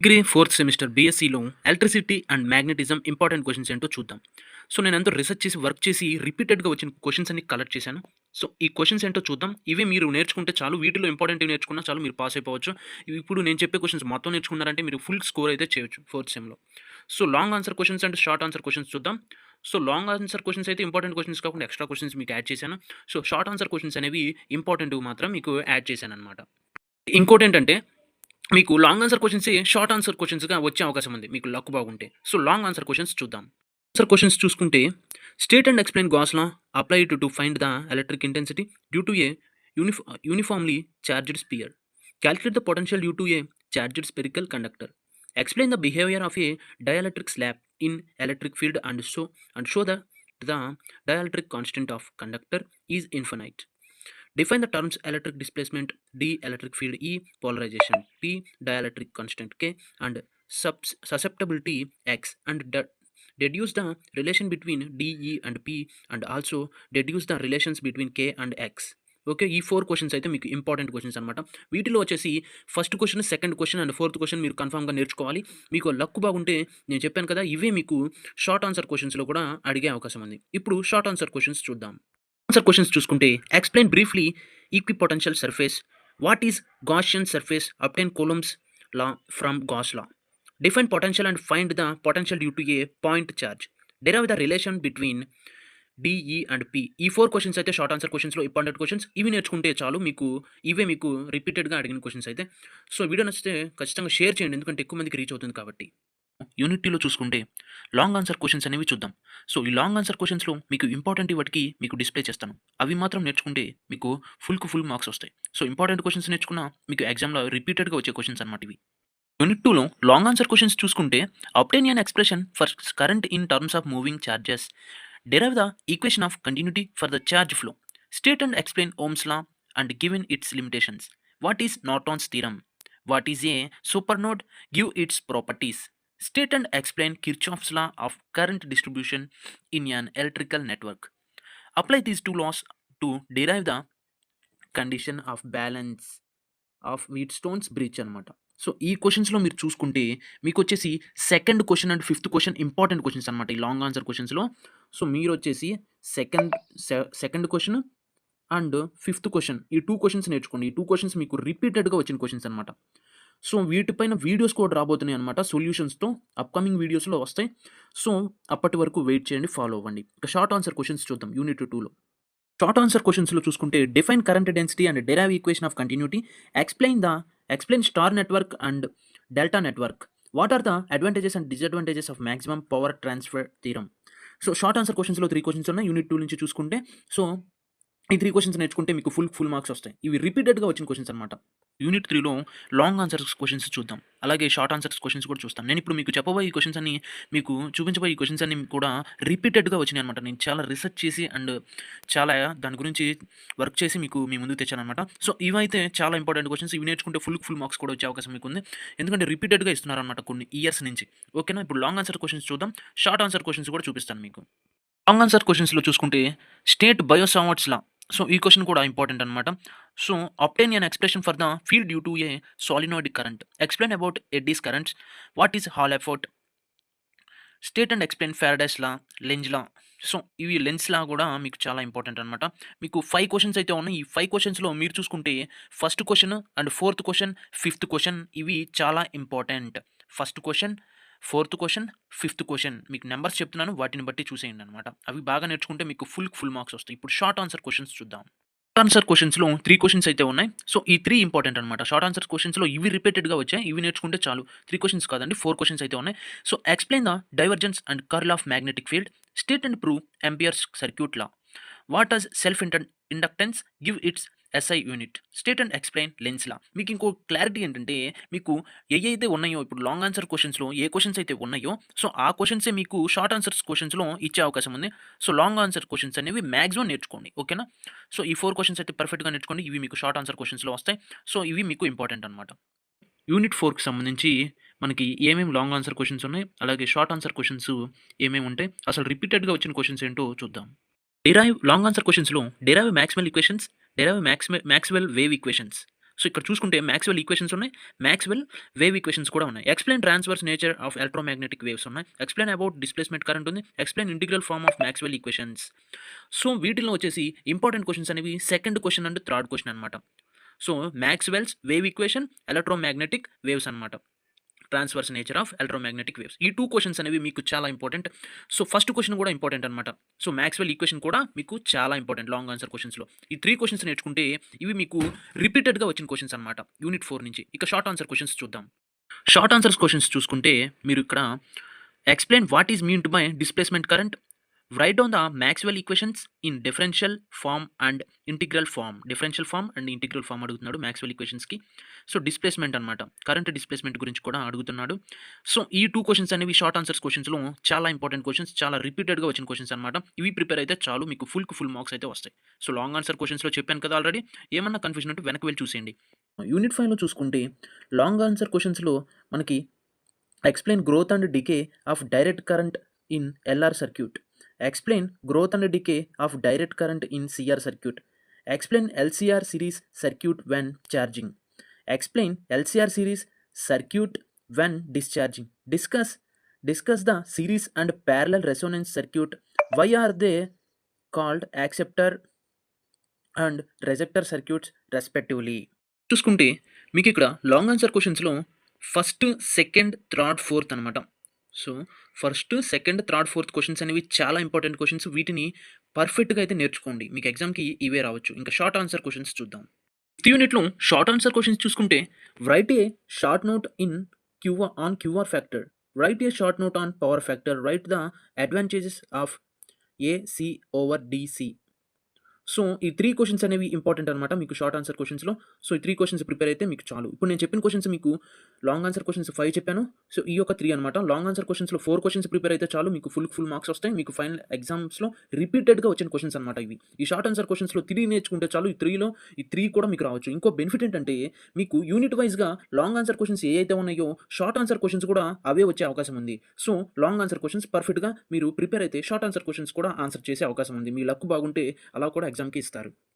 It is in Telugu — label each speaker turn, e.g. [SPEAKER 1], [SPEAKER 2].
[SPEAKER 1] డిగ్రీ ఫోర్త్ సెమిస్టర్ బీఎస్సీలో electricity and magnetism important questions ఏంటో చూద్దాం. సో, నేనంతా రిసర్చ్ చేసి, వర్క్ చేసి రిపీటెడ్‌గా వచ్చిన క్వశ్చన్స్ అన్ని కలెక్ట్ చేశాను. సో, ఈ క్వశ్చన్స్ ఏంటో చూద్దాం. ఇవే మీరు నేర్చుకుంటే చాలు. వీటిలో ఇంపార్టెంట్‌వి నేర్చుకున్నా చాలు, మీరు పాస్ అయిపోవచ్చు. ఇప్పుడు నేను చెప్పే క్వశ్చన్స్ మొత్తం నేర్చుకున్నారంటే మీరు ఫుల్ స్కోర్ అయితే చేయొచ్చు ఫోర్త్ సెమ్‌లో. So, long answer questions and short answer questions చూద్దాం. సో, లాంగ్ ఆన్సర్ క్వశ్చన్స్ అయితే ఇంపార్టెంట్ క్వశ్చన్స్ కాకుండా ఎక్స్‌ట్రా క్వశ్చన్స్ మీకు యాడ్ చేశాను. సో, షార్ట్ ఆన్సర్ క్వశ్చన్స్ అనేవి ఇంపార్టెంటివి మాత్రం మీకు యాడ్ చేశాననమాట. ఇంకోటేంటంటే మీకు లాంగ్ ఆన్సర్ క్వశ్చన్సే షార్ట్ ఆన్సర్ క్వశ్చన్స్‌గా వచ్చే అవకాశం ఉంది, మీకు లక్ బాగుంటే. సో, లాంగ్ ఆన్సర్ క్వశ్చన్స్ చూద్దాం. ఆన్సర్ క్వశ్చన్స్ చూసుకుంటే, state and explain Gauss law applied to find the electric intensity due to a uniformly charged sphere. Calculate the potential due to a charged spherical conductor. Explain the behaviour of a dielectric slab in electric field and show the dielectric constant of conductor is infinite. Define the terms electric displacement D, electric field E, polarization P, dielectric constant K, and susceptibility X, and deduce the relation between D, E, and P, and also deduce the relations between K and X. Okay, ఈ 4 క్వశ్చన్స్ అయితే మీకు ఇంపార్టెంట్ క్వశ్చన్స్ అనమాట. వీటిలో వచ్చేసి first question, second question and fourth question మీరు కన్ఫామ్‌గా నేర్చుకోవాలి. మీకు లక్ బాగుంటే నేను చెప్పాను కదా, ఇవే మీకు షార్ట్ ఆన్సర్ క్వశ్చన్స్‌లో కూడా అడిగే అవకాశం ఉంది. ఇప్పుడు షార్ట్ ఆన్సర్ క్వశ్చన్స్ చూద్దాం. ఆన్సర్ క్వశ్చన్స్ చూసుకుంటే, explain briefly equipotential surface. What is Gaussian surface? Obtain Coulomb's law from Gauss law. Define potential and find the potential due to a point charge. Derive the relation between DE and P. ఈ 4 క్వశ్చన్స్ అయితే షార్ట్ ఆన్సర్ క్వశ్చన్స్‌లో ఇంపార్టెంట్ క్వశ్చన్స్. ఇవి నేర్చుకుంటే చాలు, మీకు ఇవే మీకు రిపీటెడ్‌గా అడిగిన క్వశ్చన్స్ అయితే. సో, వీడియో నచ్చితే ఖచ్చితంగా షేర్ చేయండి, ఎందుకంటే ఎక్కువ మందికి రీచ్ అవుతుంది కాబట్టి. యూనిట్ 2లో చూసుకుంటే లాంగ్ ఆన్సర్ క్వశ్చన్స్ అనేవి చూద్దాం. సో, ఈ లాంగ్ ఆన్సర్ క్వశ్చన్స్‌లో మీకు ఇంపార్టెంట్ వాటికి మీకు డిస్‌ప్లే చేస్తాను. అవి మాత్రం నేర్చుకుంటే మీకు ఫుల్‌కి ఫుల్ మార్క్స్ వస్తాయి. సో, ఇంపార్టెంట్ క్వశ్చన్స్ నేర్చుకున్న మీకు ఎగ్జామ్‌లో రిపీటెడ్‌గా వచ్చే క్వశ్చన్స్ అనమాట ఇవి. యూనిట్ 2లో లాంగ్ ఆన్సర్ క్వశ్చన్స్ చూసుకుంటే, obtain an expression for current in terms of moving charges. Derive the equation of continuity for the charge flow. State and explain Ohm's law and given its limitations. What is Norton's theorem? What is a supernode? Give its properties. State and explain Kirchhoff's law of current distribution in an electrical network. Apply these two laws to derive the condition of balance of Wheatstone's bridge అనమాట. సో, ఈ క్వెషన్స్‌లో మీరు చూసుకుంటే మీకొచ్చేసి second question and fifth question important questions అనమాట ఈ లాంగ్ ఆన్సర్ క్వెషన్స్‌లో. సో, మీరొచ్చేసి second second question and fifth question, ఈ 2 క్వెషన్స్ నేర్చుకోండి. ఈ 2 క్వెషన్స్ మీకు రిపీటెడ్‌గా వచ్చిన క్వెషన్స్ అనమాట. సో, వీటిపైన వీడియోస్ కూడా రాబోతున్నాయి అనమాట సొల్యూషన్స్‌తో. అప్‌కమింగ్ వీడియోస్‌లో వస్తాయి. సో, అప్పటి వరకు వెయిట్ చేయండి, ఫాలో అవ్వండి. ఇక షార్ట్ ఆన్సర్ క్వెషన్స్ చూద్దాం యూనిట్ 2లో. షార్ట్ ఆన్సర్ క్వెషన్స్‌లో చూసుకుంటే, define current density and derive equation of continuity. Explain star network and delta network. What are the advantages and disadvantages of maximum power transfer theorem. So, short answer క్వెషన్స్‌లో 3 క్వెషన్స్ ఉన్నాయి యూనిట్ 2 నుంచి చూసుకుంటే. సో, ఈ 3 క్వెషన్స్ నేర్చుకుంటే మీకు ఫుల్ మార్క్స్ వస్తాయి. ఇవి రిపీటెడ్‌గా వచ్చిన క్వెషన్స్ అనమాట. యూనిట్ 3లో లాంగ్ ఆన్సర్స్ క్వెషన్స్ చూద్దాం. అలాగే షార్ట్ ఆన్సర్స్ క్వెషన్స్ కూడా చూస్తాం. నేనిప్పుడు మీకు చెప్పబోయే ఈ క్వెషన్స్ అన్నీ, మీకు చూపించబోయే ఈ క్వెషన్స్ అన్నీ కూడా రిపీటెడ్‌గా వచ్చినాయనమాట. నేను చాలా రిసర్చ్ చేసి అండ్ చాలా దాని గురించి వర్క్ చేసి మీకు మీ ముందుకు తెచ్చాననమాట. సో, ఇవైతే చాలా ఇంపార్టెంట్ క్వెషన్స్. ఇవి నేర్చుకుంటే ఫుల్ మార్క్స్ కూడా వచ్చే అవకాశం మీకుంది. ఎందుకంటే రిపీటెడ్‌గా ఇస్తున్నారనమాట కొన్ని ఇయర్స్ నుంచి. ఓకేనా? ఇప్పుడు లాంగ్ ఆన్సర్ క్వెషన్స్ చూద్దాం. షార్ట్ ఆన్సర్ క్వెషన్స్ కూడా చూపిస్తాను మీకు. లాంగ్ ఆన్సర్ క్వెషన్స్‌లో చూసుకుంటే, స్టేట్ బయో-సావర్ట్స్ లా. సో, ఈ క్వెషన్ కూడా ఇంపార్టెంట్ అనమాట. So, obtain an expression for the field due to A solenoid current. Explain about ఎడ్డీస్ currents. What is hall effort? State and explain Faraday's law, Lenz law. So, ఇవి లెన్స్ లా కూడా మీకు చాలా ఇంపార్టెంట్ అనమాట. మీకు 5 క్వెషన్స్ అయితే ఉన్నాయి. ఈ 5 క్వెషన్స్‌లో మీరు చూసుకుంటే, first question and fourth question, fifth question ఇవి చాలా important. First question, fourth question, fifth question మీకు నంబర్స్ చెప్తున్నాను, వాటిని బట్టి చూసేయండి అనమాట. అవి బాగా నేర్చుకుంటే మీకు ఫుల్ మార్క్స్ వస్తాయి. ఇప్పుడు షార్ట్ ఆన్సర్ క్వెషన్స్ చూద్దాం. షార్ట్ ఆన్సర్ క్వెషన్స్‌లో 3 క్వెషన్స్ అయితే ఉన్నాయి. సో, ఈ 3 ఇంపార్టెంట్ అనమాట. షార్ట్ ఆన్సర్ క్వెషన్స్‌లో ఇవి రిపీటెడ్‌గా వచ్చాయి. ఇవి నేర్చుకుంటే చాలు. 3 క్వెషన్స్ కాదండి, 4 క్వెషన్స్ అయితే ఉన్నాయి. So, explain the divergence and curl of magnetic field. State and prove Ampere's circuit law. What does self inductance? Give its SI unit. State and explain Lenz law. మీకు ఇంకో క్లారిటీ ఏంటంటే, మీకు ఏయైతే ఉన్నాయో ఇప్పుడు లాంగ్ ఆన్సర్ క్వెషన్స్‌లో ఏ క్వెషన్స్ అయితే ఉన్నాయో, సో, ఆ క్వెషన్సే మీకు షార్ట్ ఆన్సర్స్ క్వెషన్స్‌లో ఇచ్చే అవకాశం ఉంది. సో, లాంగ్ ఆన్సర్ క్వెషన్స్ అనేవి మాక్సిమం నేర్చుకోండి. ఓకేనా? సో, ఈ 4 క్వెషన్స్ అయితే పర్ఫెక్ట్‌గా నేర్చుకోండి. ఇవి మీకు షార్ట్ ఆన్సర్ క్వెషన్స్‌లో వస్తాయి. సో, ఇవి మీకు ఇంపార్టెంట్ అనమాట. యూనిట్ 4కి సంబంధించి మనకి ఏమేమి లాంగ్ ఆన్సర్ క్వెషన్స్ ఉన్నాయి, అలాగే షార్ట్ ఆన్సర్ క్వెషన్స్ ఏమేమి ఉంటాయి, అసలు రిపీటెడ్‌గా వచ్చిన క్వెషన్స్ ఏంటో చూద్దాం. లాంగ్ ఆన్సర్ క్వెషన్స్‌లో derive Maxwell equations, derive Maxwell wave equations. So, ఇక్కడ చూసుకుంటే మాక్స్‌వెల్ ఈక్వేషన్స్ ఉన్నాయి. మాక్స్‌వెల్ వేవ్ ఈక్వేషన్స్ కూడా ఉన్నాయి. Explain transverse nature of electromagnetic waves ఉన్నాయి. ఎక్స్‌ప్లెయిన్ అబౌట్ డిస్ప్లేస్‌మెంట్ కరెంట్ ఉంది. Explain integral form of Maxwell equations. So, వీటిలో వచ్చేసి ఇంపార్టెంట్ క్వెషన్స్ అనేవి second question and third question అనమాట. So, Maxwell's wave equation, electromagnetic waves అనమాట. Transverse nature of electromagnetic waves. ఈ 2 క్వెషన్స్ అనేవి మీకు చాలా ఇంపార్టెంట్. సో, ఫస్ట్ క్వెషన్ కూడా ఇంపార్టెంట్ అనమాట. సో, మాక్స్‌వెల్ ఈక్వేషన్ కూడా మీకు చాలా ఇంపార్టెంట్ లాంగ్ ఆన్సర్ క్వెషన్స్‌లో. ఈ 3 క్వెషన్స్ నేర్చుకుంటే ఇవి మీకు రిపీటెడ్‌గా వచ్చిన క్వెషన్స్ అనమాట. యూనిట్ 4 నుంచి. ఇక షార్ట్ ఆన్సర్ క్వెషన్స్ చూద్దాం. షార్ట్ ఆన్సర్స్ క్వెషన్స్ చూసుకుంటే మీరు ఇక్కడ explain what is meant by displacement current. Write down the Maxwell equations in differential form and integral form. Differential form and integral form అడుగుతున్నాడు మాక్స్‌వెల్ ఈక్వేషన్స్‌కి. సో, డిస్ప్లేస్‌మెంట్ అనమాట. కరెంట్ డిస్ప్లేస్‌మెంట్ గురించి కూడా అడుగుతున్నాడు. సో, ఈ 2 క్వెషన్స్ అనేవి షార్ట్ ఆన్సర్స్ క్వెషన్స్‌లో చాలా ఇంపార్టెంట్ క్వెషన్స్. చాలా రిపీటెడ్‌గా వచ్చిన క్వెషన్స్ అనమాట. ఇవి ప్రిపేర్ అయితే చాలు మీకు ఫుల్ మార్క్స్ అయితే వస్తాయి. సో, లాంగ్ ఆన్సర్ క్వెషన్స్‌లో చెప్పాను కదా ఆల్రెడీ. ఏమన్నా కన్‌ఫ్యూజన్ ఉంటే వెనక్కి వెళ్లి చూసేయండి. యూనిట్ 5లో చూసుకుంటే లాంగ్ ఆన్సర్ క్వెషన్స్‌లో మనకి explain growth and decay of direct current in LR circuit. Explain growth and decay of direct current in CR circuit. Explain LCR series circuit when charging. Explain LCR series circuit when discharging. Discuss the series and parallel resonance circuit. Why are they called acceptor and rejector circuits respectively. చూసుకుంటే మీకు ఇక్కడ లాంగ్ ఆన్సర్ క్వెషన్స్‌లో ఫస్ట్, సెకండ్, థర్డ్, ఫోర్త్ అనమాట. So, first, second, third, fourth questions అనేవి చాలా ఇంపార్టెంట్ క్వెషన్స్. వీటిని పర్ఫెక్ట్‌గా అయితే నేర్చుకోండి. మీకు ఎగ్జామ్‌కి ఇవే రావచ్చు. ఇంకా షార్ట్ ఆన్సర్ క్వెషన్స్ చూద్దాం. ఫిఫ్త్ యూనిట్‌లో షార్ట్ ఆన్సర్ క్వెషన్స్ చూసుకుంటే right A short note in QR factor. Right A short note on power factor. Right the advantages of AC over DC. So, ఈ 3 క్వెషన్స్ అనేవి ఇంపార్టెంట్ అనమాట మీకు షార్ట్ ఆన్సర్ క్వెషన్స్‌లో. సో, ఈ 3 క్వెషన్స్ ప్రిపేర్ అయితే మీకు చాలు. ఇప్పుడు నేను చెప్పిన క్వెషన్స్ మీకు లాంగ్ ఆన్సర్ క్వెషన్స్ 5 చెప్పాను. సో, ఈ యొక్క 3 అనమాట. లాంగ్ ఆన్సర్ క్వెషన్స్‌లో 4 క్వెషన్స్ ప్రిపేర్ అయితే చాలు మీకు ఫుల్ మార్క్స్ వస్తాయి. మీకు ఫైనల్ ఎగ్జామ్స్‌లో రిపీటెడ్‌గా వచ్చిన క్వెషన్స్ అనమాట ఇవి. ఈ షార్ట్ ఆన్సర్ క్వెషన్స్‌లో 3 నేర్చుకుంటే చాలు. ఈ 3 కూడా మీకు రావచ్చు. ఇంకో బెనిఫిట్ ఏంటంటే మీకు యూనిట్ వైస్‌గా లాంగ్ ఆన్సర్ క్వెషన్స్ ఏవైతే ఉన్నాయో షార్ట్ ఆన్సర్ క్వెషన్స్ కూడా అవే వచ్చే అవకాశం ఉంది. సో, లాంగ్ ఆన్సర్ క్వెషన్స్ పర్ఫెక్ట్‌గా మీరు ప్రిపేర్ అయితే షార్ట్ ఆన్సర్ క్వెషన్స్ కూడా ఆన్సర్ చేసే అవకాశం ఉంది. మీ లక్ బాగుంటే అలా కూడా ఎగ్జామ్‌కి ఇస్తారు.